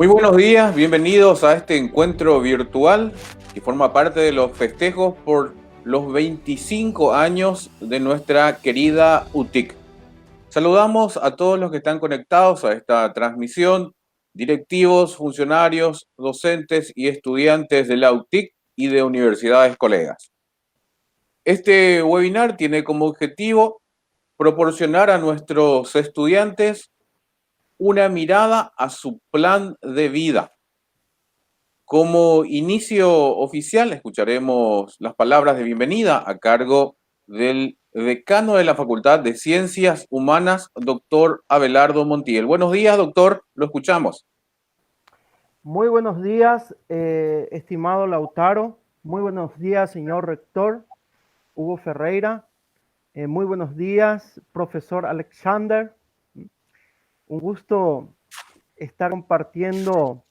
Muy buenos días, bienvenidos a este encuentro virtual que forma parte de los festejos por los 25 años de nuestra querida UTIC. Saludamos a todos los que están conectados a esta transmisión, directivos, funcionarios, docentes y estudiantes de la UTIC y de universidades colegas. Este webinar tiene como objetivo proporcionar a nuestros estudiantes una mirada a su plan de vida. Como inicio oficial, escucharemos las palabras de bienvenida a cargo del decano de la Facultad de Ciencias Humanas, doctor Abelardo Montiel. Buenos días, doctor, lo escuchamos. Muy buenos días, estimado Lautaro. Muy buenos días, señor rector Hugo Ferreira. Muy buenos días, profesor Alexander. Un gusto estar compartiendo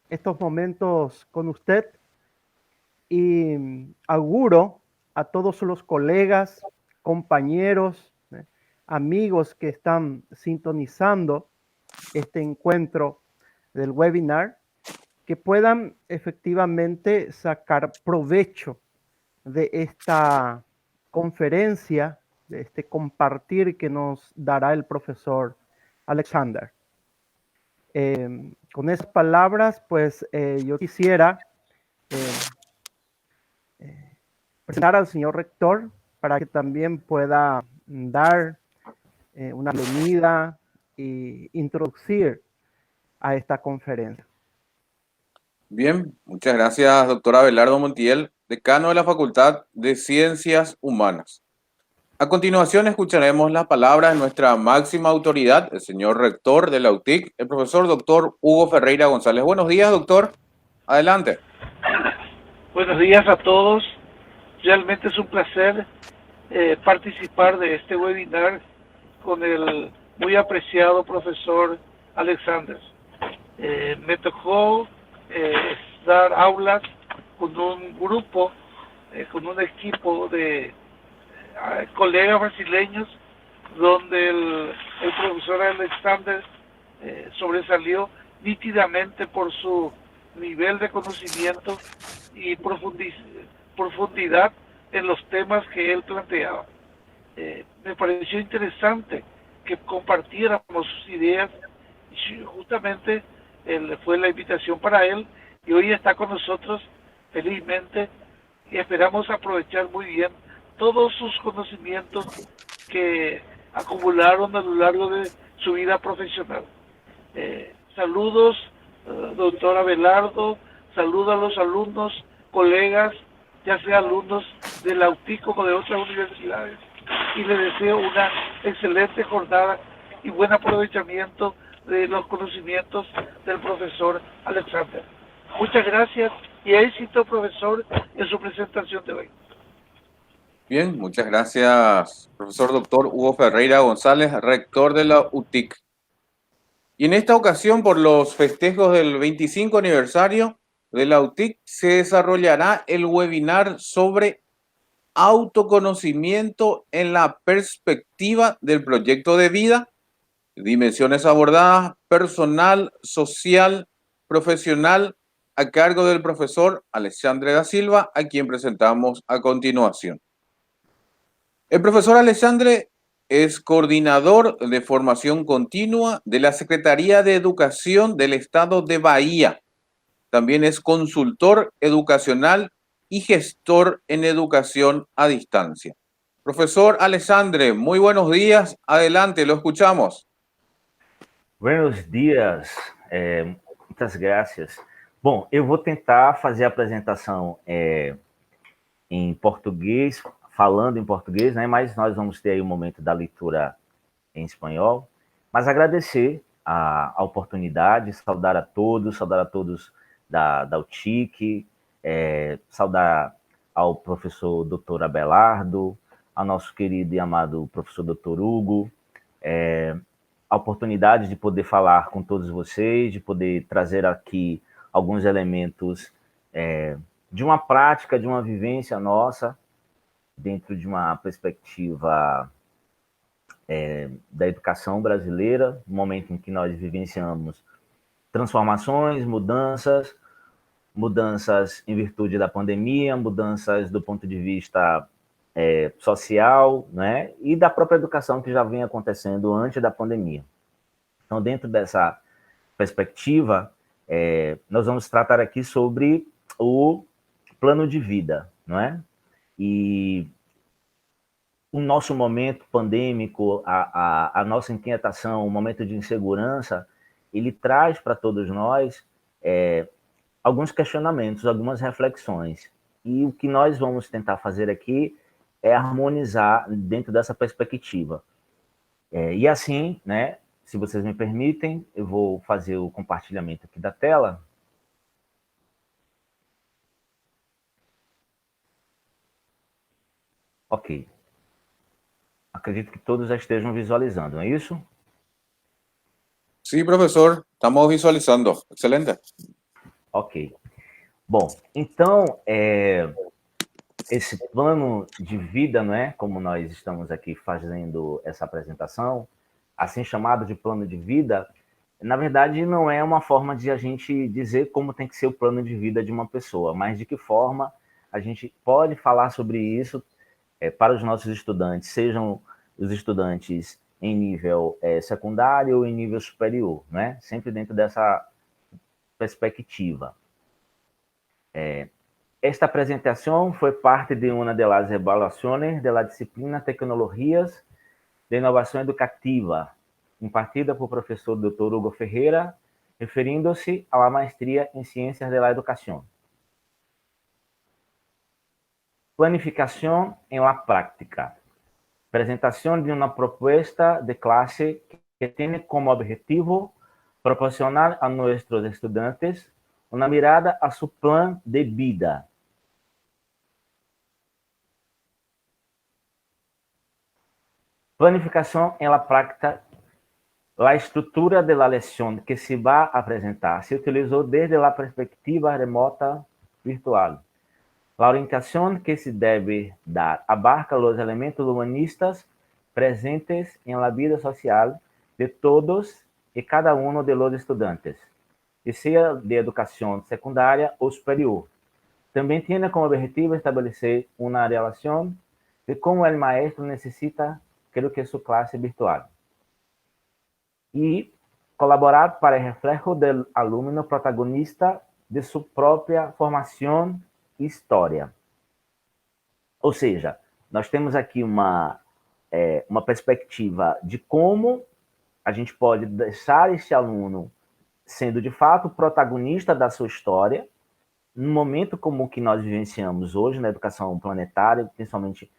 estos momentos con usted y auguro a todos los colegas, compañeros, amigos que están sintonizando este encuentro del webinar, que puedan efectivamente sacar provecho de esta conferencia, de este compartir que nos dará el profesor Alexander. Con esas palabras, pues yo quisiera presentar al señor rector para que también pueda dar una bienvenida e introducir a esta conferencia. Bien, muchas gracias, doctor Abelardo Montiel, decano de la Facultad de Ciencias Humanas. A continuación escucharemos las palabras de nuestra máxima autoridad, el señor rector de la UTIC, el profesor doctor Hugo Ferreira González. Buenos días, doctor. Adelante. Buenos días a todos. Realmente es un placer participar de este webinar con el muy apreciado profesor Alexander. Me tocó dar aulas con un grupo, con un equipo de colegas brasileños, donde el profesor Alexander sobresalió nítidamente por su nivel de conocimiento y profundidad en los temas que él planteaba. Me pareció interesante que compartiéramos sus ideas y justamente fue la invitación para él y hoy está con nosotros felizmente y esperamos aprovechar muy bien todos sus conocimientos que acumularon a lo largo de su vida profesional. Saludos, doctor Abelardo, saludos a los alumnos, colegas, ya sea alumnos de la UTIC como de otras universidades, y les deseo una excelente jornada y buen aprovechamiento de los conocimientos del profesor Alexander. Muchas gracias y éxito, profesor, en su presentación de hoy. Bien, muchas gracias, profesor doctor Hugo Ferreira González, rector de la UTIC. Y en esta ocasión, por los festejos del 25 aniversario de la UTIC, se desarrollará el webinar sobre autoconocimiento en la perspectiva del proyecto de vida, dimensiones abordadas, personal, social, profesional, a cargo del profesor Alexandre da Silva, a quien presentamos a continuación. El profesor Alexandre es coordinador de formación continua de la Secretaría de Educación del Estado de Bahía. También es consultor educacional y gestor en educación a distancia. Profesor Alexandre, muy buenos días. Adelante, lo escuchamos. Buenos dias, muitas graças. Bom, eu vou tentar fazer a apresentação em português, falando em português, né? Mas nós vamos ter aí o momento da leitura em espanhol. Mas agradecer a oportunidade, saudar a todos da UTIC, saudar ao professor Dr. Abelardo, ao nosso querido e amado professor Dr. Hugo, a oportunidade de poder falar com todos vocês, de poder trazer aqui alguns elementos de uma prática, de uma vivência nossa, dentro de uma perspectiva da educação brasileira, no momento em que nós vivenciamos transformações, mudanças em virtude da pandemia, mudanças do ponto de vista social, né, e da própria educação que já vem acontecendo antes da pandemia. Então, dentro dessa perspectiva, nós vamos tratar aqui sobre o plano de vida, não é? E o nosso momento pandêmico, a nossa inquietação, o momento de insegurança, ele traz para todos nós alguns questionamentos, algumas reflexões. E o que nós vamos tentar fazer aqui é harmonizar dentro dessa perspectiva. E assim, né, se vocês me permitem, eu vou fazer o compartilhamento aqui da tela. Ok. Acredito que todos já estejam visualizando, não é isso? Sí, profesor, estamos visualizando. Excelente. Ok. Bom, então, esse plano de vida, não é? Como nós estamos aqui fazendo essa apresentação, assim chamado de plano de vida, na verdade não é uma forma de a gente dizer como tem que ser o plano de vida de uma pessoa, mas de que forma a gente pode falar sobre isso para os nossos estudantes, sejam os estudantes em nível secundário ou em nível superior, né? Sempre dentro dessa perspectiva. Esta apresentação foi parte de uma das evaluações da disciplina Tecnologias de Inovação Educativa, impartida por professor Dr. Hugo Ferreira, referindo-se à maestria em Ciências de la Educación. Planificación en la práctica. Presentación de una propuesta de clase que tiene como objetivo proporcionar a nuestros estudiantes una mirada a su plan de vida. Planificación en la práctica. La estrutura de la lección que se va a presentar se utilizó desde la perspectiva remota virtual. La orientación que se debe dar abarca los elementos humanistas presentes en la vida social de todos y cada uno de los estudiantes, y sea de educación secundaria o superior. También tiene como objetivo establecer una relación de cómo el maestro necesita, creo que su clase virtual. E colaborar para o reflejo do aluno protagonista de sua própria formação e história. Ou seja, nós temos aqui uma perspectiva de como a gente pode deixar esse aluno sendo, de fato, protagonista da sua história, num momento como o que nós vivenciamos hoje na educação planetária, principalmente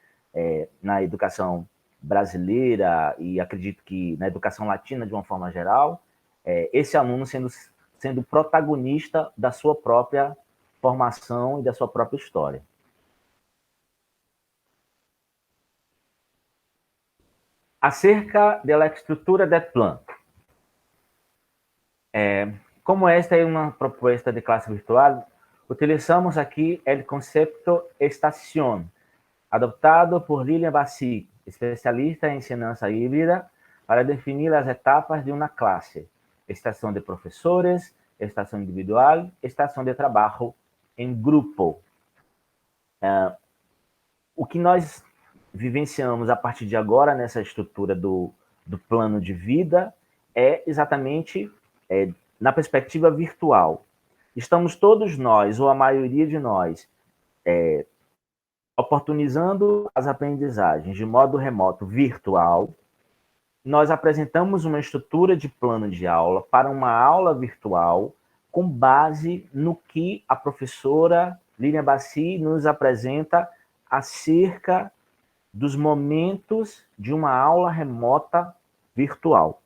na educação brasileira e acredito que na educação latina de uma forma geral, esse aluno sendo protagonista da sua própria formação e da sua própria história. Acerca da estrutura do plano. Como esta é uma proposta de classe virtual, utilizamos aqui o conceito estação, adoptado por Lilian Bassi, especialista em ensinança híbrida, para definir as etapas de uma classe: estação de professores, estação individual, estação de trabalho em grupo. O que nós vivenciamos a partir de agora nessa estrutura do plano de vida é exatamente na perspectiva virtual. Estamos todos nós, ou a maioria de nós, oportunizando as aprendizagens de modo remoto virtual. Nós apresentamos uma estrutura de plano de aula para uma aula virtual com base no que a professora Lilian Bassi nos apresenta acerca dos momentos de uma aula remota virtual.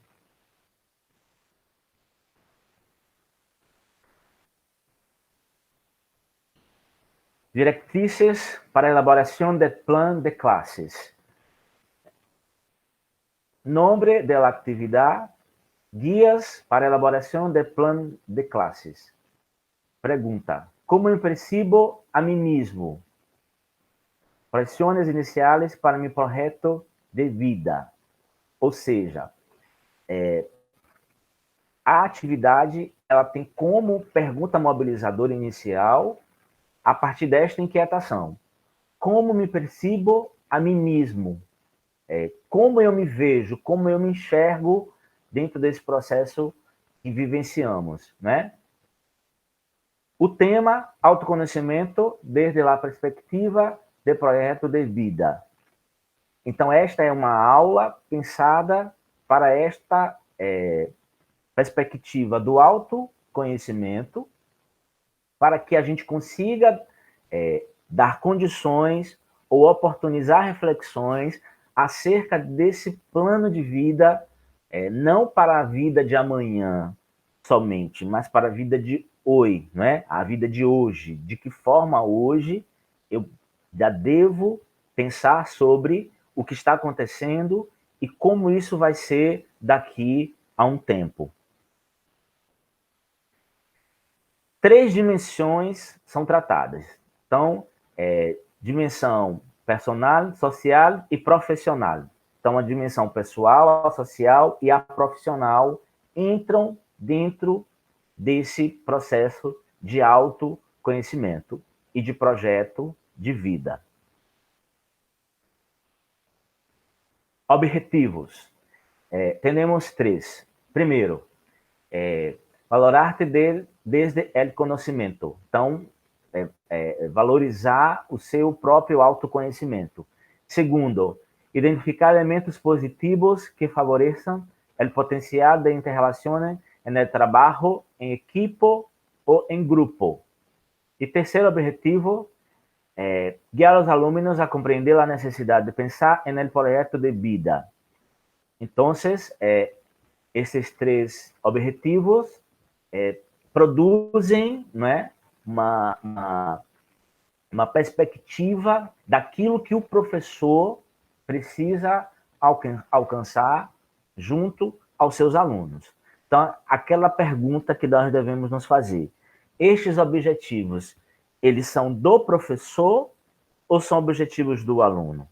Diretrizes para elaboração de plan de clases. Nombre de la actividad, guías para elaboração de plan de clases. Pergunta: como eu percebo a mim mesmo? Pressões iniciais para meu projeto de vida. Ou seja, a atividade ela tem como pergunta mobilizadora inicial, a partir desta inquietação: como me percebo a mim mesmo? Como eu me vejo, como eu me enxergo dentro desse processo que vivenciamos, né? O tema, autoconhecimento desde a perspectiva de projeto de vida. Então, esta é uma aula pensada para esta perspectiva do autoconhecimento, para que a gente consiga dar condições ou oportunizar reflexões acerca desse plano de vida, não para a vida de amanhã somente, mas para a vida de hoje, né? A vida de hoje. De que forma hoje eu já devo pensar sobre o que está acontecendo e como isso vai ser daqui a um tempo. 3 dimensões são tratadas. Então, dimensão personal, social e profissional. Então, a dimensão pessoal, a social e a profissional entram dentro desse processo de autoconhecimento e de projeto de vida. Objetivos. Temos 3. Primeiro, valorar-te desde o conhecimento. Então, valorizar o seu próprio autoconhecimento. Segundo, identificar elementos positivos que favoreçam o potencial de interrelações no trabalho, em equipo ou em grupo. E terceiro objetivo, guiar os alunos a compreender a necessidade de pensar no projeto de vida. Então, esses 3 objetivos produzem, né, uma perspectiva daquilo que o professor precisa alcançar junto aos seus alunos. Então, aquela pergunta que nós devemos nos fazer: estes objetivos, eles são do professor ou são objetivos do aluno?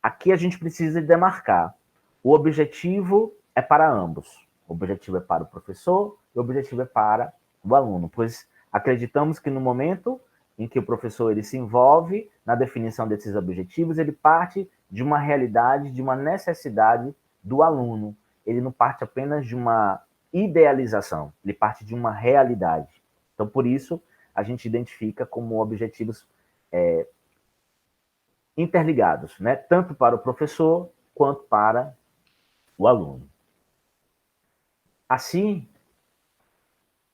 Aqui a gente precisa demarcar. O objetivo é para ambos. O objetivo é para o professor e o objetivo é para o aluno, pois acreditamos que no momento em que o professor ele se envolve na definição desses objetivos, ele parte de uma realidade, de uma necessidade do aluno. Ele não parte apenas de uma idealização, ele parte de uma realidade. Então, por isso, a gente identifica como objetivos interligados, né? Tanto para o professor quanto para o aluno. Assim,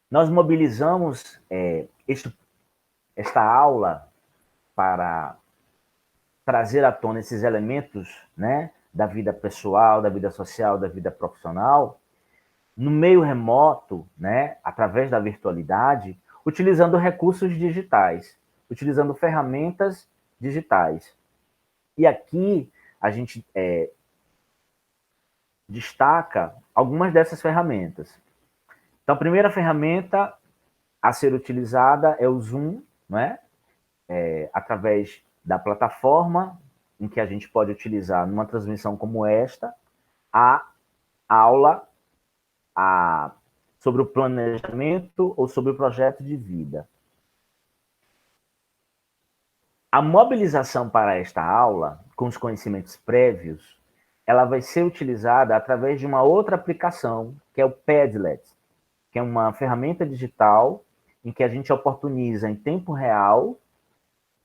nós mobilizamos esta aula para trazer à tona esses elementos, né, da vida pessoal, da vida social, da vida profissional, no meio remoto, né, através da virtualidade, utilizando recursos digitais, utilizando ferramentas digitais. E aqui a gente destaca algumas dessas ferramentas. Então, a primeira ferramenta a ser utilizada é o Zoom, né? Através da plataforma em que a gente pode utilizar numa transmissão como esta, a aula sobre o planejamento ou sobre o projeto de vida. A mobilização para esta aula, com os conhecimentos prévios, ela vai ser utilizada através de uma outra aplicação, que é o Padlet, que é uma ferramenta digital em que a gente oportuniza em tempo real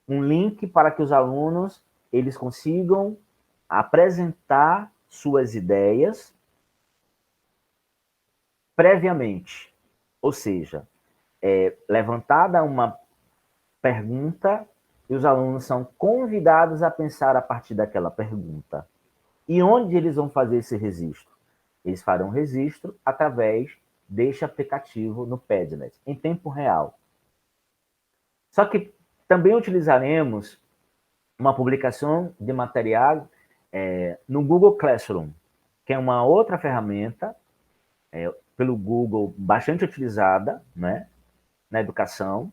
um link para que os alunos eles consigam apresentar suas ideias previamente. Ou seja, levantada uma pergunta e os alunos são convidados a pensar a partir daquela pergunta. E onde eles vão fazer esse registro? Eles farão registro através deste aplicativo no Padlet, em tempo real. Só que também utilizaremos uma publicação de material no Google Classroom, que é uma outra ferramenta pelo Google bastante utilizada, né, na educação.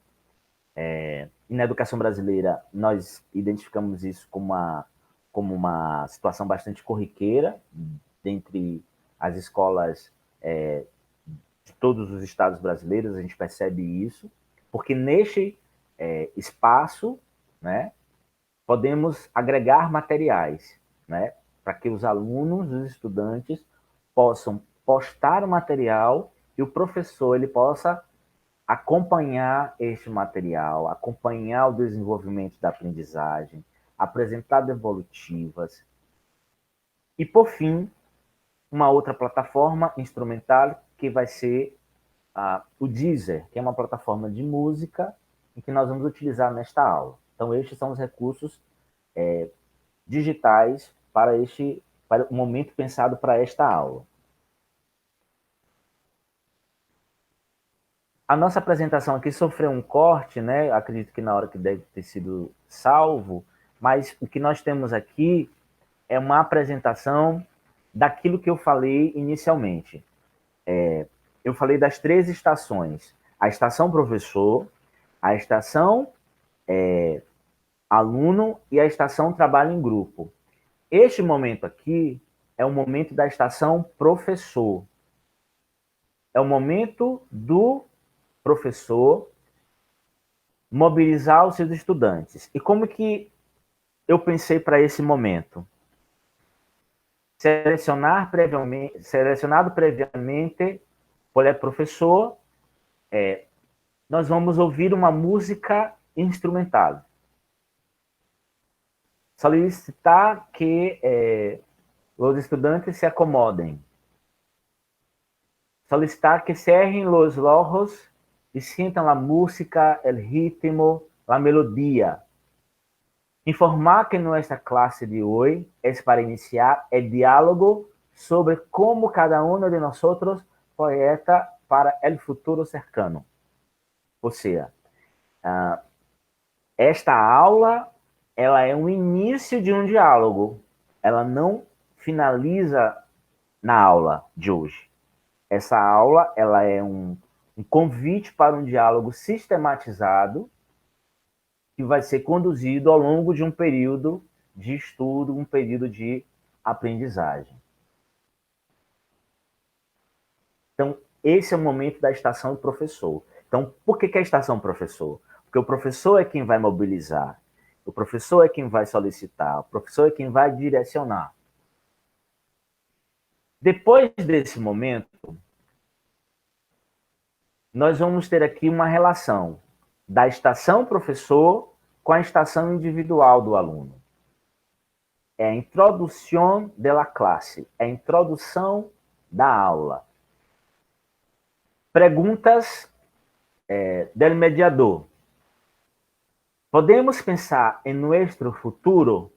E na educação brasileira, nós identificamos isso como uma situação bastante corriqueira dentre as escolas de todos os estados brasileiros, a gente percebe isso, porque neste espaço, né, podemos agregar materiais, né, para que os alunos, os estudantes, possam postar o material e o professor ele possa acompanhar este material, acompanhar o desenvolvimento da aprendizagem, apresentar devolutivas. E, por fim, uma outra plataforma instrumental que vai ser o Deezer, que é uma plataforma de música em que nós vamos utilizar nesta aula. Então, estes são os recursos digitais para o momento pensado para esta aula. A nossa apresentação aqui sofreu um corte, né? Acredito que na hora que deve ter sido salvo, mas o que nós temos aqui é uma apresentação daquilo que eu falei inicialmente. Eu falei das 3 estações: a estação professor, a estação aluno e a estação trabalho em grupo. Este momento aqui é o momento da estação professor. É o momento do professor mobilizar os seus estudantes. E como que eu pensei para esse momento? Selecionado previamente por professor, nós vamos ouvir uma música instrumental. Solicitar que os estudantes se acomodem. Solicitar que cerrem os ojos y sientan la música, el ritmo, la melodía. Informar que nuestra clase de hoy es para iniciar el diálogo sobre cómo cada uno de nosotros proyecta para el futuro cercano. Ou seja, esta aula ela é um início de um diálogo. Ela não finaliza na aula de hoje. Essa aula ela é um convite para um diálogo sistematizado que vai ser conduzido ao longo de um período de estudo, um período de aprendizagem. Então, esse é o momento da estação do professor. Então, por que a estação professor? Porque o professor é quem vai mobilizar, o professor é quem vai solicitar, o professor é quem vai direcionar. Depois desse momento, nós vamos ter aqui uma relação da estação professor com a estação individual do aluno. É a introdução da classe, é a introdução da aula. Perguntas del mediador. Podemos pensar em nosso futuro?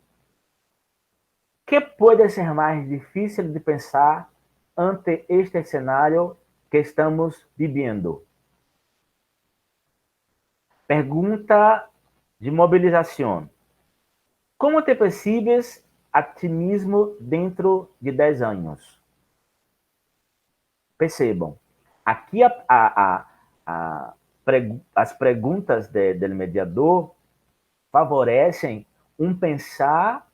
Que pode ser mais difícil de pensar ante este cenário que estamos vivendo? Pergunta de mobilização. Como te percebes a ti mesmo dentro de 10 anos? Percebam, aqui as perguntas do mediador favorecem um pensar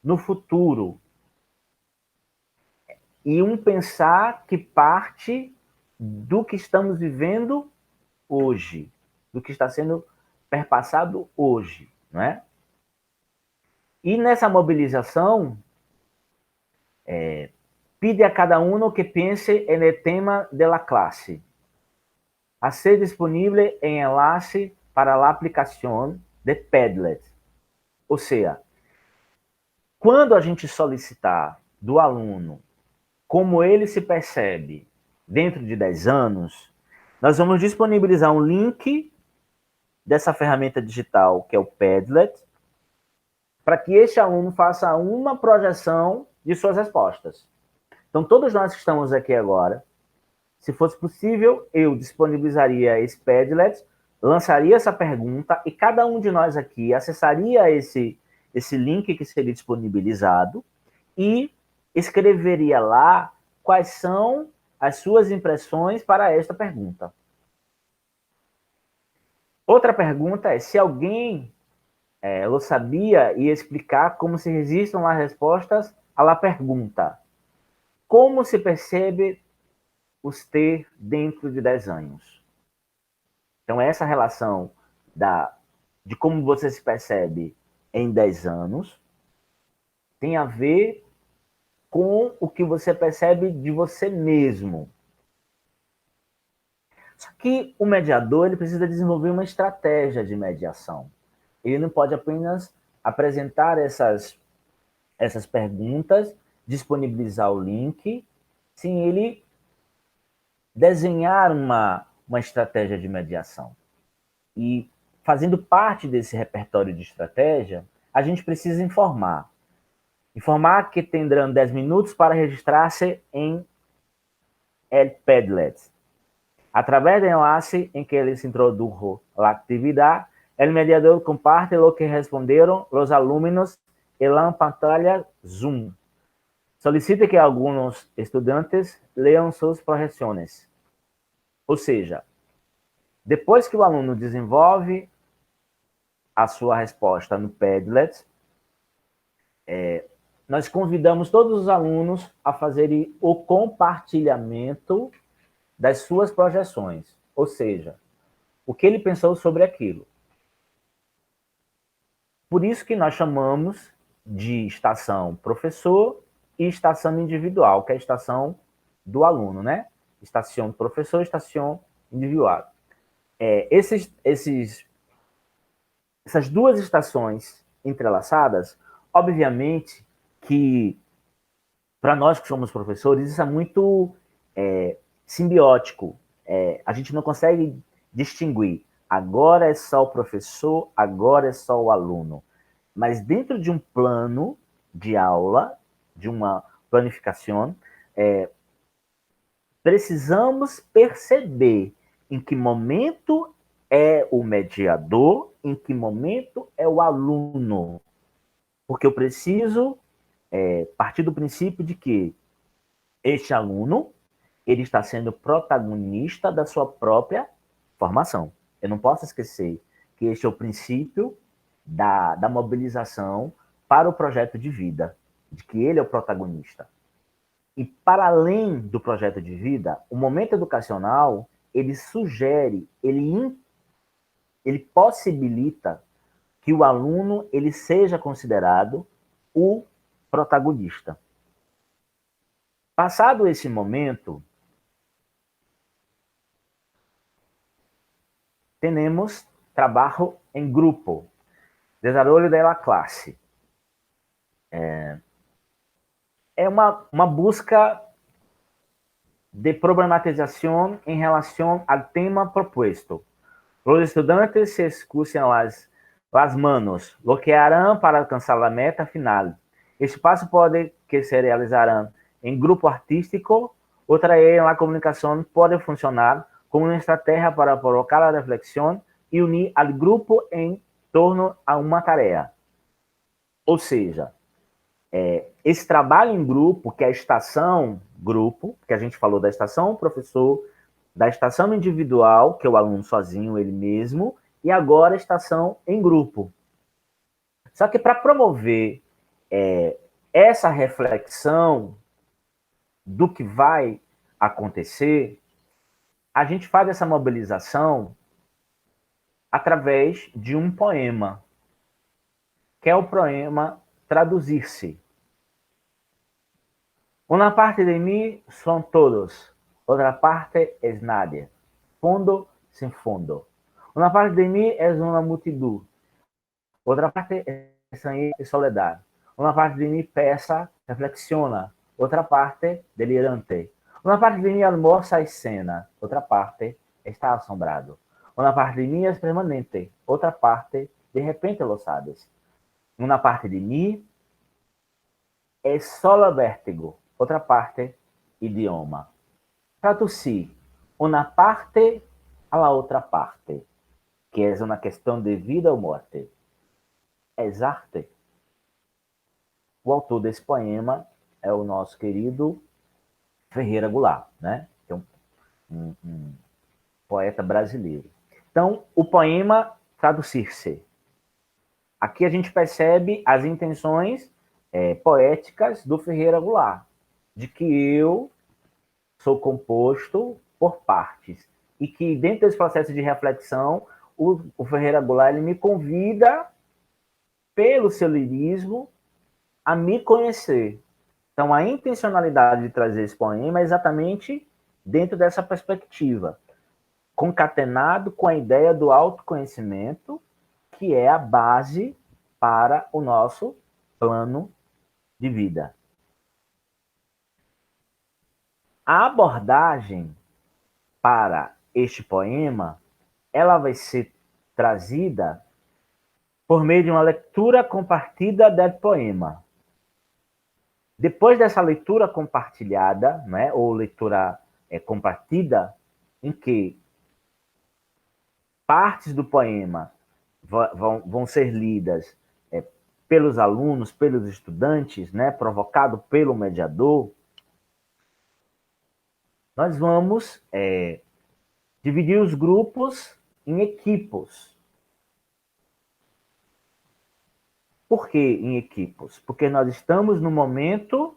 no futuro e um pensar que parte do que estamos vivendo hoje, do que está sendo perpassado hoje, não é? E nessa mobilização, pede a cada um que pense no tema da classe, a ser disponível em enlace para a aplicação de Padlet. Ou seja, quando a gente solicitar do aluno como ele se percebe dentro de 10 anos, nós vamos disponibilizar um link dessa ferramenta digital, que é o Padlet, para que este aluno faça uma projeção de suas respostas. Então, todos nós que estamos aqui agora, se fosse possível, eu disponibilizaria esse Padlet, lançaria essa pergunta e cada um de nós aqui acessaria esse link que seria disponibilizado e escreveria lá quais são as suas impressões para esta pergunta. Outra pergunta é se alguém lo sabia e explicar como se registram as respostas à la pergunta. Como se percebe os ter dentro de 10 anos. Então, essa relação de como você se percebe em 10 anos tem a ver com o que você percebe de você mesmo. Só que o mediador ele precisa desenvolver uma estratégia de mediação. Ele não pode apenas apresentar essas perguntas, disponibilizar o link, sem ele desenhar uma estratégia de mediação. E fazendo parte desse repertório de estratégia, a gente precisa informar. Informar que tendrán 10 minutos para registrar-se em el Padlet. A través del enlace en que les introdujo la actividad, el mediador comparte lo que respondieron los alumnos en la pantalla Zoom. Solicite que algunos estudantes leam suas projeções. Ou seja, depois que o aluno desenvolve a sua resposta no Padlet, nós convidamos todos os alunos a fazerem o compartilhamento das suas projeções, ou seja, o que ele pensou sobre aquilo. Por isso que nós chamamos de estação professor e estação individual, que é a estação do aluno, né? Estação professor e estação individual. Essas duas estações entrelaçadas, obviamente que para nós que somos professores, isso é muito simbiótico. A gente não consegue distinguir. Agora é só o professor, agora é só o aluno. Mas dentro de um plano de aula, de uma planificação, precisamos perceber em que momento é o mediador, em que momento é o aluno. Porque eu preciso partir do princípio de que este aluno ele está sendo protagonista da sua própria formação. Eu não posso esquecer que este é o princípio da mobilização para o projeto de vida, de que ele é o protagonista. E para além do projeto de vida, o momento educacional, ele sugere, ele possibilita que o aluno ele seja considerado o protagonista. Passado esse momento, temos trabalho em grupo, desarrollo de la classe. É uma busca de problematização em relação ao tema proposto. Os estudantes se escucem las manos, lo que harán para alcançar a meta final. Este passo pode que se realizará em grupo artístico, outra é a comunicação pode funcionar como uma estratégia para provocar a reflexão e unir ao grupo em torno a uma tarefa. Ou seja, esse trabalho em grupo, que é a estação grupo, que a gente falou da estação professor, da estação individual, que é o aluno sozinho, ele mesmo, e agora a estação em grupo. Só que para promover essa reflexão do que vai acontecer, a gente faz essa mobilização através de um poema, que é o poema Traduzir-se. Uma parte de mim são todos, outra parte é nadie, fundo sem fundo. Uma parte de mim é uma multidão, outra parte é sangue e soledade. Uma parte de mim pensa, reflexiona, outra parte delirante. Uma parte de mim almoça a cena, outra parte está assombrado. Uma parte de mim é permanente, outra parte de repente lo sabes. Uma parte de mim é solo vértigo, outra parte idioma. Traduzir uma parte a la outra parte, que é uma questão de vida ou morte. É arte. O autor desse poema é o nosso querido Ferreira Goulart, né? Que é um poeta brasileiro. Então, o poema Traduzir-se. Aqui a gente percebe as intenções poéticas do Ferreira Goulart, de que eu sou composto por partes. E que dentro desse processo de reflexão, o Ferreira Goulart ele me convida, pelo seu lirismo, a me conhecer. Então, a intencionalidade de trazer esse poema é exatamente dentro dessa perspectiva, concatenado com a ideia do autoconhecimento, que é a base para o nosso plano de vida. A abordagem para este poema, ela vai ser trazida por meio de uma leitura compartilhada do poema. Depois dessa leitura compartilhada, né, ou leitura compartida, em que partes do poema vão ser lidas pelos alunos, pelos estudantes, né, provocado pelo mediador, nós vamos dividir os grupos em equipos. Por que em equipos? Porque nós estamos no momento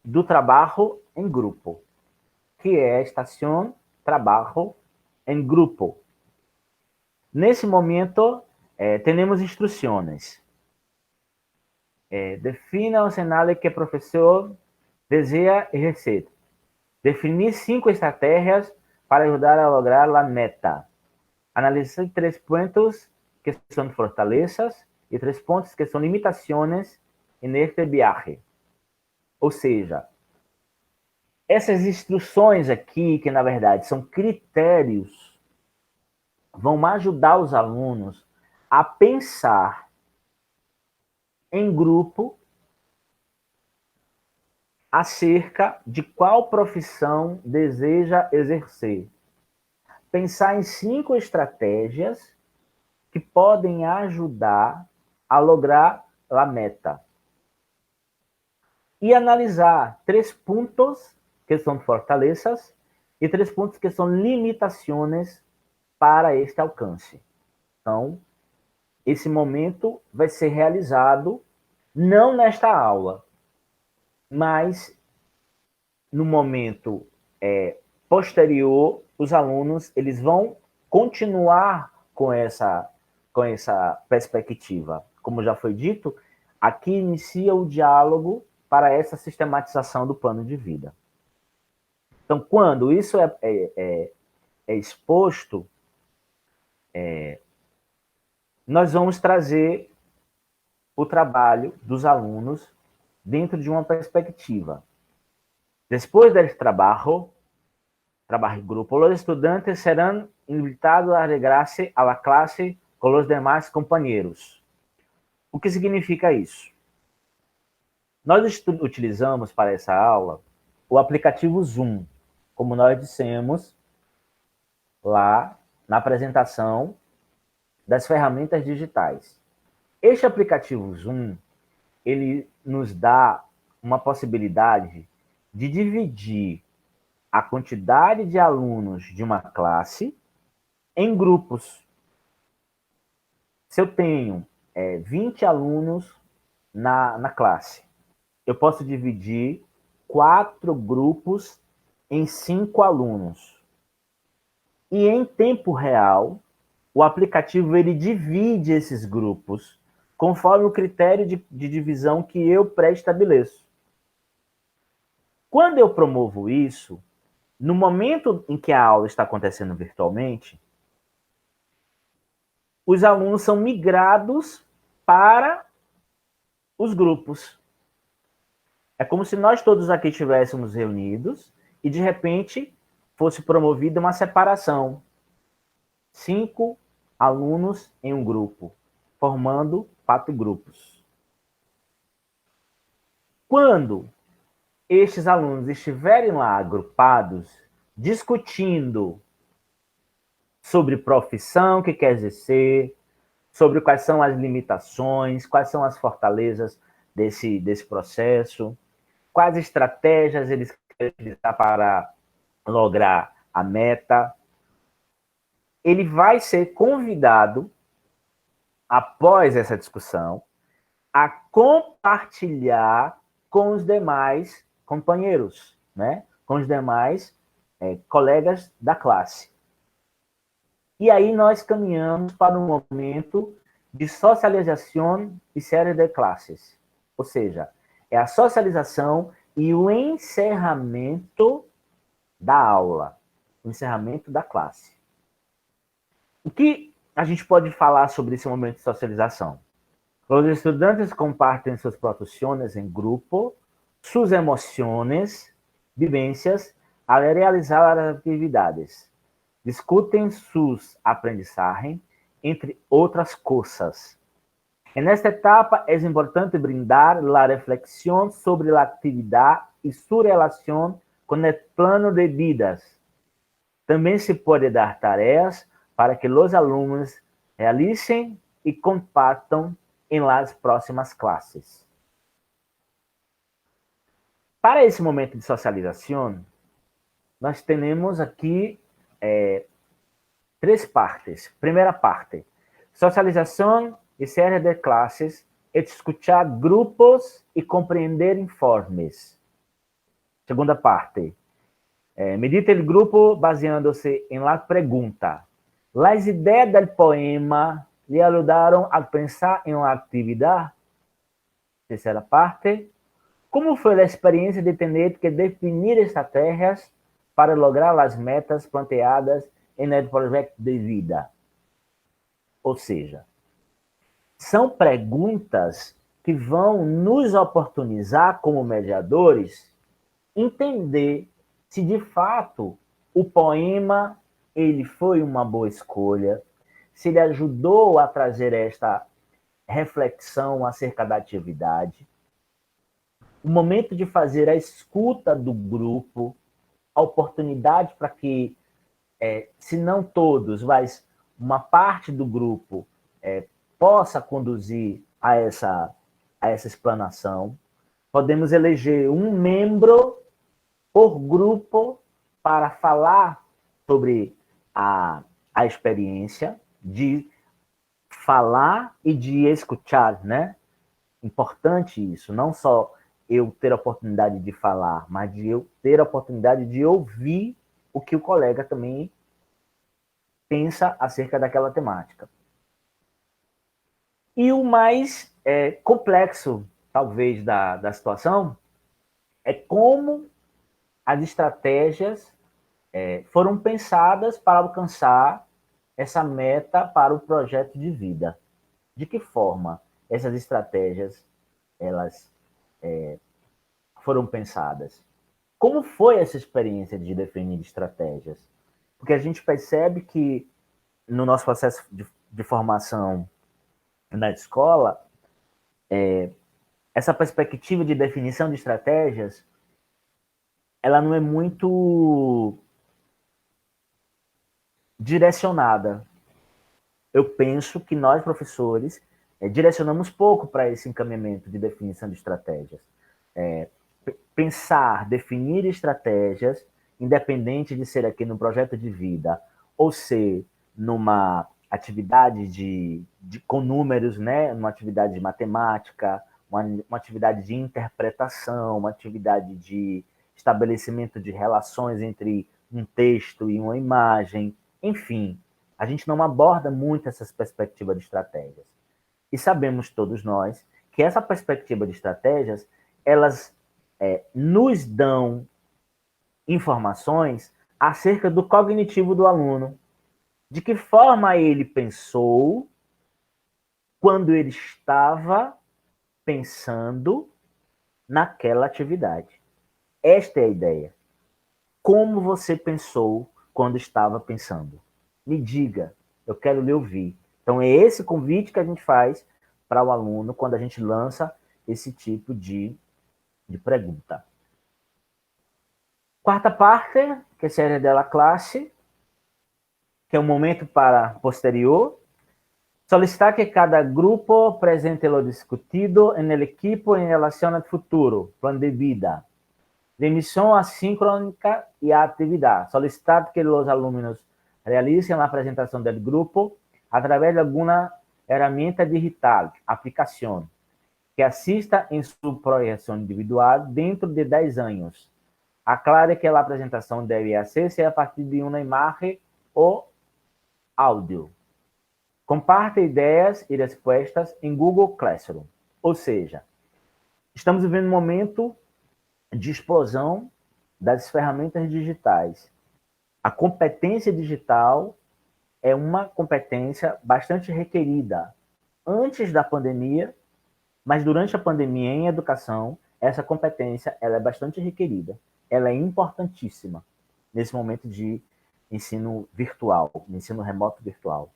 do trabalho em grupo, que é a estação trabalho em grupo. Nesse momento, temos instruções. Defina o cenário que o professor deseja exercer. Definir 5 estratégias para ajudar a lograr a meta. Analisar 3 pontos que são fortalezas e 3 pontos que são limitações neste viaje. Ou seja, essas instruções aqui, que na verdade são critérios, vão ajudar os alunos a pensar em grupo acerca de qual profissão deseja exercer. Pensar em 5 estratégias que podem ajudar a lograr a meta. E analisar 3 pontos que são fortalezas e 3 pontos que são limitações para este alcance. Então, esse momento vai ser realizado não nesta aula, mas no momento posterior, os alunos eles vão continuar com essa perspectiva. Como já foi dito, aqui inicia o diálogo para essa sistematização do plano de vida. Então, quando isso é exposto, nós vamos trazer o trabalho dos alunos dentro de uma perspectiva. Depois desse trabalho em grupo, os estudantes serão invitados a regresar à classe com os demais companheiros. O que significa isso? Nós utilizamos para essa aula o aplicativo Zoom, como nós dissemos lá na apresentação das ferramentas digitais. Este aplicativo Zoom, ele nos dá uma possibilidade de dividir a quantidade de alunos de uma classe em grupos. Se eu tenho 20 alunos na classe, eu posso dividir 4 grupos em 5 alunos. E em tempo real, o aplicativo ele divide esses grupos conforme o critério de divisão que eu pré-estabeleço. Quando eu promovo isso, no momento em que a aula está acontecendo virtualmente, os alunos são migrados para os grupos. É como se nós todos aqui estivéssemos reunidos e, de repente, fosse promovida uma separação. 5 alunos em um grupo, formando 4 grupos. Quando estes alunos estiverem lá agrupados, discutindo sobre profissão que quer exercer, sobre quais são as limitações, quais são as fortalezas desse processo, quais estratégias eles querem utilizar para lograr a meta, ele vai ser convidado, após essa discussão, a compartilhar com os demais companheiros, né? com os demais colegas da classe. E aí nós caminhamos para um momento de socialização e série de classes. Ou seja, é a socialização e o encerramento da aula, o encerramento da classe. O que a gente pode falar sobre esse momento de socialização? Os estudantes compartem suas produções em grupo, suas emoções, vivências, ao realizar as atividades. Discutem sus aprendizajes, entre outras coisas. En esta etapa é importante brindar a reflexão sobre a atividade e sua relação com o plano de vidas. Também se pode dar tarefas para que os alunos realicem e compartam em las próximas classes. Para esse momento de socialização, nós temos aqui três partes. Primeira parte, socialização e série de classes, escuchar grupos e compreender informes. Segunda parte, medita o grupo baseando-se em la pergunta. As ideias do poema lhe ajudaram a pensar em uma atividade? Terceira parte, como foi a experiência de ter que definir estratégias para lograr as metas planteadas em el projeto de vida? Ou seja, são perguntas que vão nos oportunizar, como mediadores, entender se de fato o poema ele foi uma boa escolha, se ele ajudou a trazer esta reflexão acerca da atividade, o momento de fazer a escuta do grupo, a oportunidade para que, se não todos, mas uma parte do grupo possa conduzir a essa explanação. Podemos eleger um membro por grupo para falar sobre a experiência de falar e de escutar, né? Importante isso, não só eu ter a oportunidade de falar, mas de eu ter a oportunidade de ouvir o que o colega também pensa acerca daquela temática. E o mais complexo, talvez, da situação é como as estratégias foram pensadas para alcançar essa meta para o projeto de vida. De que forma essas estratégias elas foram pensadas? Como foi essa experiência de definir estratégias? Porque a gente percebe que no nosso processo de formação na escola, essa perspectiva de definição de estratégias, ela não é muito direcionada. Eu penso que nós, professores, direcionamos pouco para esse encaminhamento de definição de estratégias. Pensar, definir estratégias, independente de ser aqui no projeto de vida ou ser numa atividade com números, né? Uma atividade de matemática, uma atividade de interpretação, uma atividade de estabelecimento de relações entre um texto e uma imagem. Enfim, a gente não aborda muito essas perspectivas de estratégias. E sabemos todos nós que essa perspectiva de estratégias, elas nos dão informações acerca do cognitivo do aluno, de que forma ele pensou quando ele estava pensando naquela atividade. Esta é a ideia. Como você pensou quando estava pensando? Me diga, eu quero lhe ouvir. Então, é esse convite que a gente faz para o aluno quando a gente lança esse tipo de pergunta. Quarta parte, que é a série dela classe, que é um momento para posterior. Solicitar que cada grupo apresente lo discutido en el equipo en relación al futuro, plan de vida, de misión asíncrónica y actividad. Solicitar que los alumnos realicen la presentación del grupo a través de alguna herramienta digital, aplicación, que assista em sua projeção individual dentro de 10 anos. Aclare que a apresentação deve hacerse a partir de uma imagem ou áudio. Comparta ideias e respostas em Google Classroom. Ou seja, estamos vivendo um momento de explosão das ferramentas digitais. A competência digital é uma competência bastante requerida antes da pandemia, mas durante a pandemia em educação, essa competência ela é bastante requerida. Ela é importantíssima nesse momento de ensino virtual, ensino remoto virtual.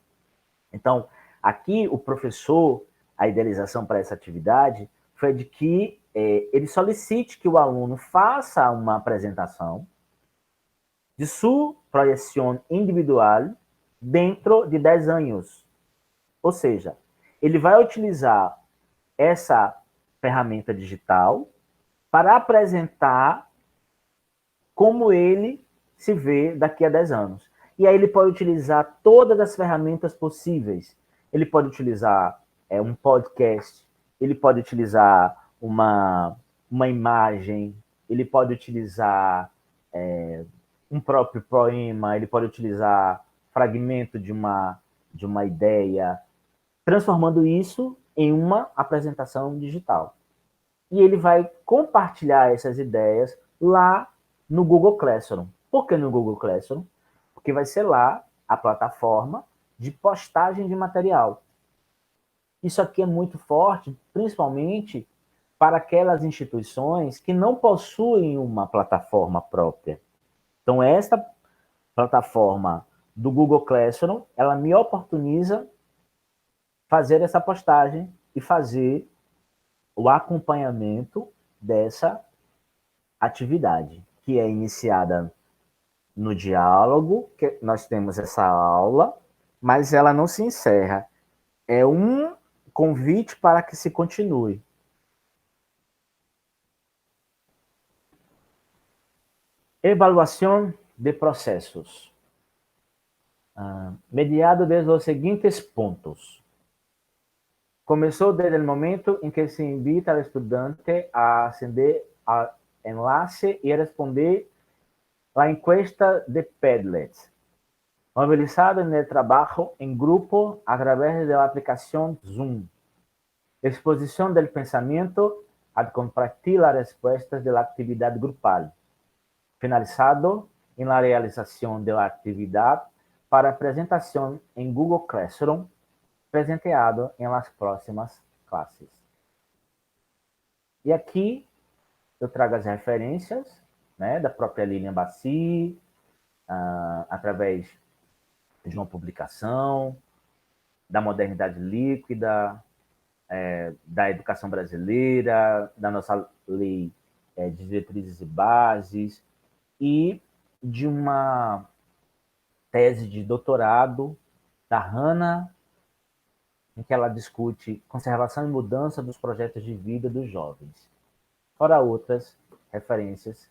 Então, aqui o professor, a idealização para essa atividade foi de que ele solicite que o aluno faça uma apresentação de sua projeção individual dentro de 10 anos. Ou seja, ele vai utilizar essa ferramenta digital para apresentar como ele se vê daqui a 10 anos. E aí ele pode utilizar todas as ferramentas possíveis. Ele pode utilizar um podcast, ele pode utilizar uma imagem, ele pode utilizar um próprio poema, ele pode utilizar fragmento de uma ideia, transformando isso em uma apresentação digital. E ele vai compartilhar essas ideias lá no Google Classroom. Por que no Google Classroom? Porque vai ser lá a plataforma de postagem de material. Isso aqui é muito forte, principalmente para aquelas instituições que não possuem uma plataforma própria. Então, esta plataforma do Google Classroom, ela me oportuniza fazer essa postagem e fazer o acompanhamento dessa atividade, que é iniciada no diálogo, que nós temos essa aula, mas ela não se encerra. É um convite para que se continue. Evaluação de processos. Mediado desde os seguintes pontos. Começou desde o momento em que se invita ao estudante a acender ao enlace e responder a encuesta de Padlet, movilizado no trabalho em grupo a través da aplicação Zoom. Exposição do pensamento al compartir as respostas da atividade grupal. Finalizado em la realização da atividade para apresentação em Google Classroom, presenteado em las próximas classes. E aqui eu trago as referências, né, da própria Lilian Bassi, através de uma publicação, da modernidade líquida, da educação brasileira, da nossa lei de diretrizes e bases, e de uma tese de doutorado da Hannah, em que ela discute conservação e mudança dos projetos de vida dos jovens, fora outras referências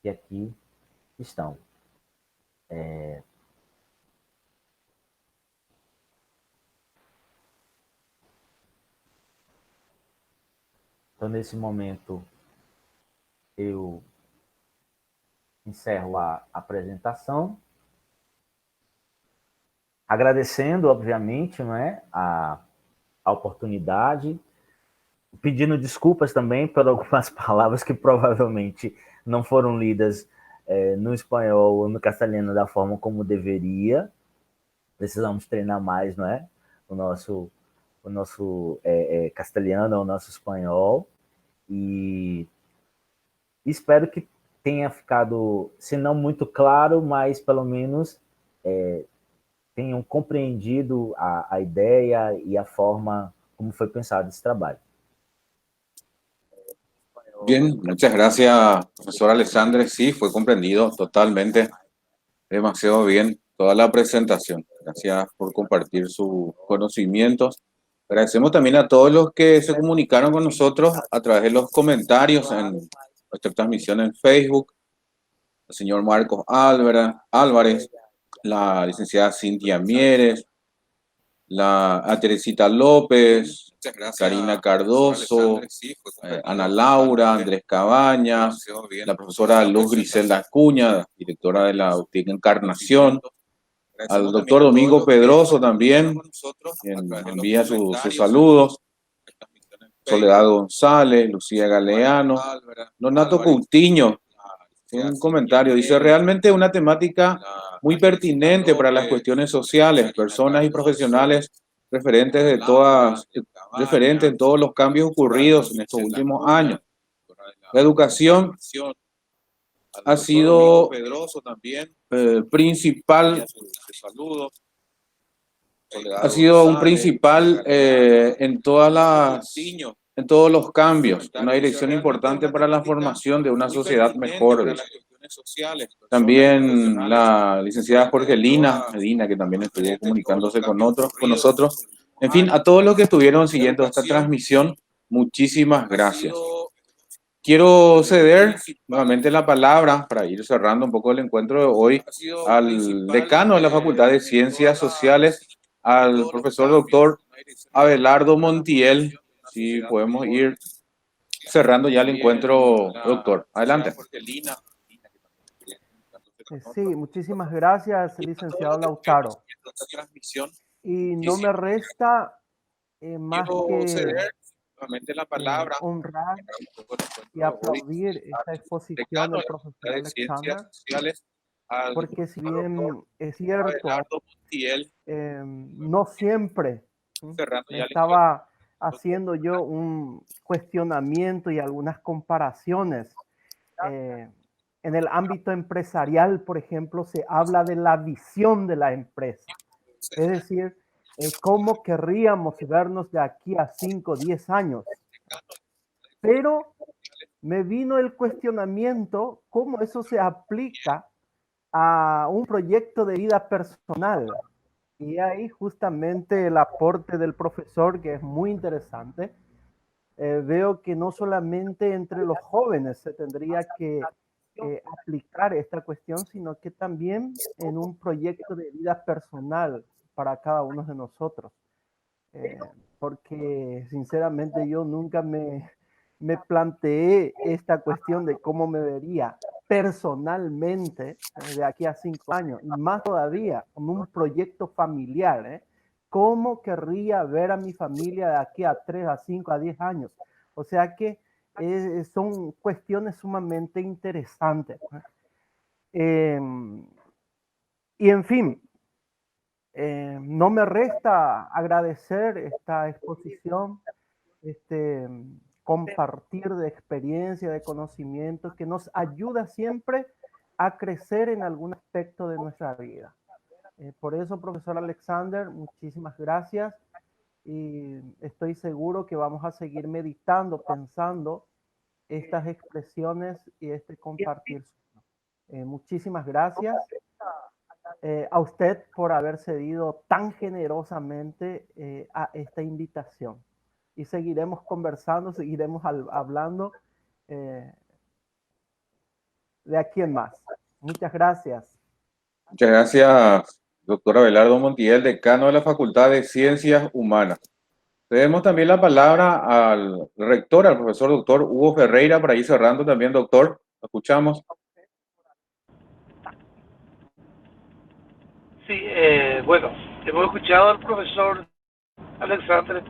que aqui estão. Então, nesse momento, eu encerro a apresentação, agradecendo, obviamente, a oportunidade, pedindo desculpas também por algumas palavras que provavelmente não foram lidas no espanhol ou no castelhano da forma como deveria. Precisamos treinar mais, não é? O nosso castelhano, o nosso espanhol. E espero que tenha ficado, se não muito claro, mas pelo menos tenham compreendido a ideia e a forma como foi pensado esse trabalho. Bien, muchas gracias, profesor Alexandre. Sí, fue comprendido totalmente, demasiado bien toda la presentación. Gracias por compartir sus conocimientos. Agradecemos también a todos los que se comunicaron con nosotros a través de los comentarios en nuestra transmisión en Facebook. El señor Marcos Álvarez, la licenciada Cintia Mieres, a Teresita López, Karina Cardoso, Ana Laura, Andrés Cabañas, la profesora Luz Griselda Acuña, directora de la UTIC Encarnación, al doctor Domingo Pedroso también, quien envía sus saludos, Soledad González, Lucía Galeano, Donato Coutinho, un comentario, dice, realmente una temática muy pertinente para las cuestiones sociales, personas y profesionales referentes en todos los cambios ocurridos en estos últimos años. La educación ha sido un principal en todos los cambios, una dirección importante para la formación de una sociedad mejor. También la licenciada Jorgelina Medina, que también estuvo comunicándose con nosotros. En fin, a todos los que estuvieron siguiendo esta transmisión, muchísimas gracias. Quiero ceder nuevamente la palabra para ir cerrando un poco el encuentro de hoy al decano de la Facultad de Ciencias Sociales, al profesor doctor Abelardo Montiel. Si podemos ir cerrando ya el encuentro, doctor. Adelante. Sí, muchísimas gracias, licenciado Lautaro. Y no me resta más que honrar y aplaudir esta exposición del profesor Alexander, porque si bien es cierto, no siempre estaba haciendo yo un cuestionamiento y algunas comparaciones. En el ámbito empresarial, por ejemplo, se habla de la visión de la empresa. Es decir, cómo querríamos vernos de aquí a 5 o 10 años. Pero me vino el cuestionamiento, cómo eso se aplica a un proyecto de vida personal. Y ahí justamente el aporte del profesor, que es muy interesante. Veo que no solamente entre los jóvenes se tendría que aplicar esta cuestión, sino que también en un proyecto de vida personal para cada uno de nosotros. Porque sinceramente yo nunca me planteé esta cuestión de cómo me vería personalmente de aquí a 5 años, y más todavía como un proyecto familiar. ¿Cómo querría ver a mi familia de aquí a 3, a 5, a 10 años? O sea que son cuestiones sumamente interesantes. Y en fin, no me resta agradecer esta exposición, compartir de experiencia, de conocimiento, que nos ayuda siempre a crecer en algún aspecto de nuestra vida. Por eso, profesor Alexander, muchísimas gracias. Y estoy seguro que vamos a seguir meditando, pensando estas expresiones y este compartir. Muchísimas gracias a usted por haber cedido tan generosamente a esta invitación. Y seguiremos conversando, seguiremos hablando de aquí en más. Muchas gracias. Muchas gracias, doctor Abelardo Montiel, decano de la Facultad de Ciencias Humanas. Cedemos también la palabra al rector, al profesor doctor Hugo Ferreira, para ir cerrando también, doctor. ¿Lo escuchamos? Sí, bueno, hemos escuchado al profesor Alexander.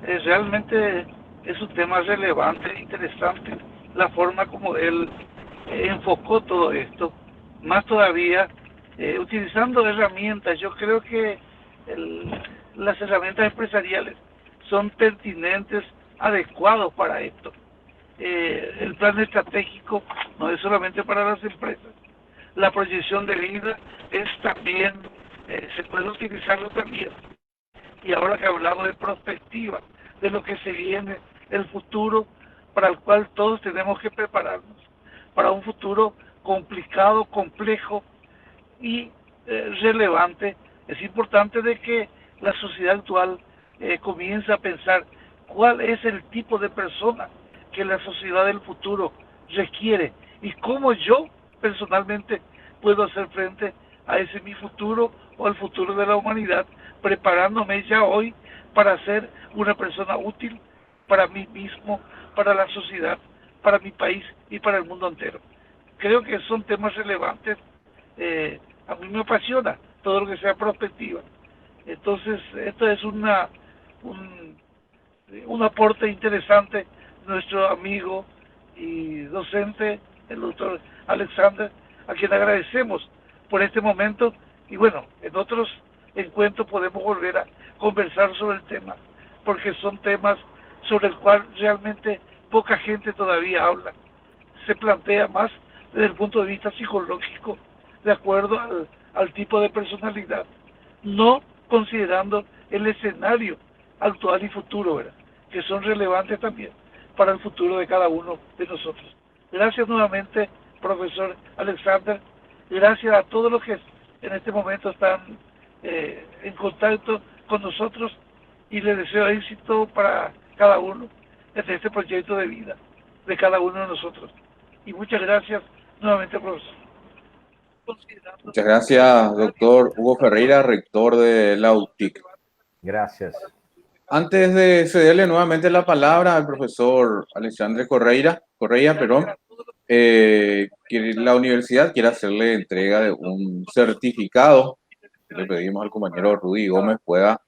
Realmente es un tema relevante e interesante la forma como él enfocó todo esto. Más todavía, utilizando herramientas. Yo creo que las herramientas empresariales son pertinentes, adecuados para esto. El plan estratégico no es solamente para las empresas. La proyección de vida es también, se puede utilizarlo también. Y ahora que hablamos de perspectiva, de lo que se viene, el futuro para el cual todos tenemos que prepararnos, para un futuro complicado, complejo y relevante. Es importante de que la sociedad actual comience a pensar cuál es el tipo de persona que la sociedad del futuro requiere y cómo yo personalmente puedo hacer frente a ese mi futuro o al futuro de la humanidad preparándome ya hoy para ser una persona útil para mí mismo, para la sociedad, para mi país y para el mundo entero. Creo que son temas relevantes. A mí me apasiona todo lo que sea perspectiva. Entonces, esto es un aporte interesante. Nuestro amigo y docente, el doctor Alexander, a quien agradecemos por este momento. Y bueno, en otros encuentros podemos volver a conversar sobre el tema, porque son temas sobre el cual realmente poca gente todavía habla. Se plantea más desde el punto de vista psicológico, de acuerdo al tipo de personalidad, no considerando el escenario actual y futuro, ¿verdad?, que son relevantes también para el futuro de cada uno de nosotros. Gracias nuevamente, profesor Alexander. Gracias a todos los que en este momento están en contacto con nosotros, y les deseo éxito para cada uno en este proyecto de vida de cada uno de nosotros. Y muchas gracias nuevamente, profesor. Muchas gracias, doctor Hugo Ferreira, rector de la UTIC. Gracias. Antes de cederle nuevamente la palabra al profesor Alexandre Correia, que la universidad quiere hacerle entrega de un certificado. Le pedimos al compañero Rudy Gómez pueda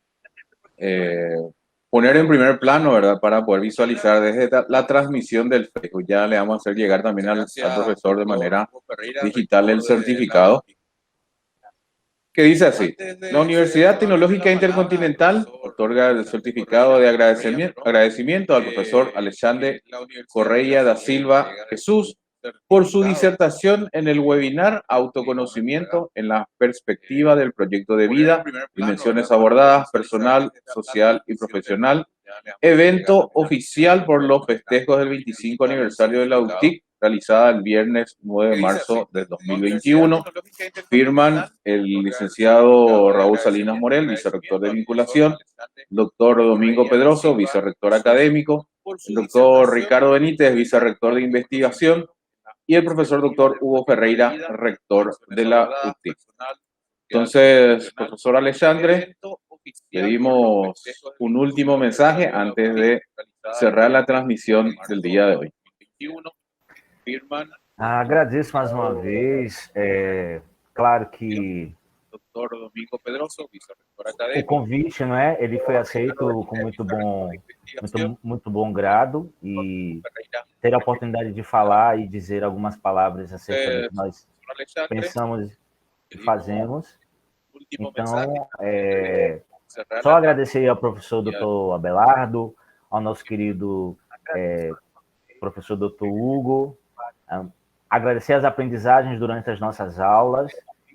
poner en primer plano, ¿verdad?, para poder visualizar desde la transmisión del Facebook. Ya le vamos a hacer llegar también al profesor de manera digital el certificado, que dice así: la Universidad Tecnológica Intercontinental otorga el certificado de agradecimiento al profesor Alexandre Correia da Silva Jesús por su disertación en el webinar Autoconocimiento en la perspectiva del proyecto de vida, dimensiones abordadas, personal, social y profesional, evento oficial por los festejos del 25 aniversario de la UTIC, realizada el viernes 9 de marzo de 2021. Firman el licenciado Raúl Salinas Morel, vicerrector de vinculación, doctor Domingo Pedroso, vicerrector académico, el doctor Ricardo Benítez, vicerrector de investigación, y el profesor doctor Hugo Ferreira, rector de la UTIC. Entonces, profesor Alexandre, pedimos un último mensaje antes de cerrar la transmisión del día de hoy. Agradeço mais uma vez. Claro que o convite, não é? Ele foi aceito com muito bom grado, e ter a oportunidade de falar e dizer algumas palavras acerca do que nós pensamos e fazemos. Então, só agradecer ao professor Dr. Abelardo, ao nosso querido professor Dr. Hugo, agradecer as aprendizagens durante as nossas aulas,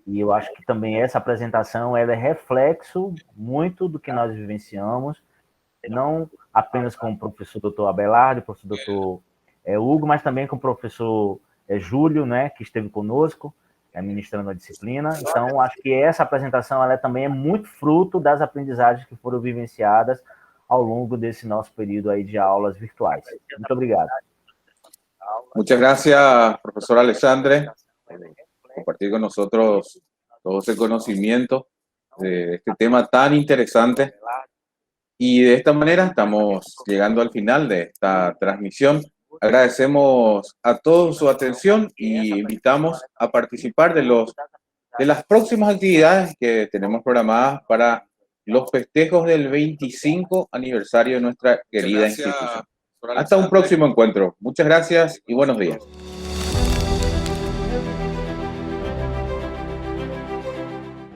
e eu acho que também essa apresentação ela é reflexo muito do que nós vivenciamos, não apenas com o professor Dr. Abelardo, o professor Dr. Hugo, mas também com o professor Júlio, né, que esteve conosco, ministrando a disciplina. Então, acho que essa apresentação ela também é muito fruto das aprendizagens que foram vivenciadas ao longo desse nosso período aí de aulas virtuais. Muito obrigado. Muchas gracias, profesor Alexandre, por compartir con nosotros todo ese conocimiento de este tema tan interesante. Y de esta manera estamos llegando al final de esta transmisión. Agradecemos a todos su atención y invitamos a participar de las próximas actividades que tenemos programadas para los festejos del 25 aniversario de nuestra querida institución. Hasta un próximo encuentro. Muchas gracias y buenos días.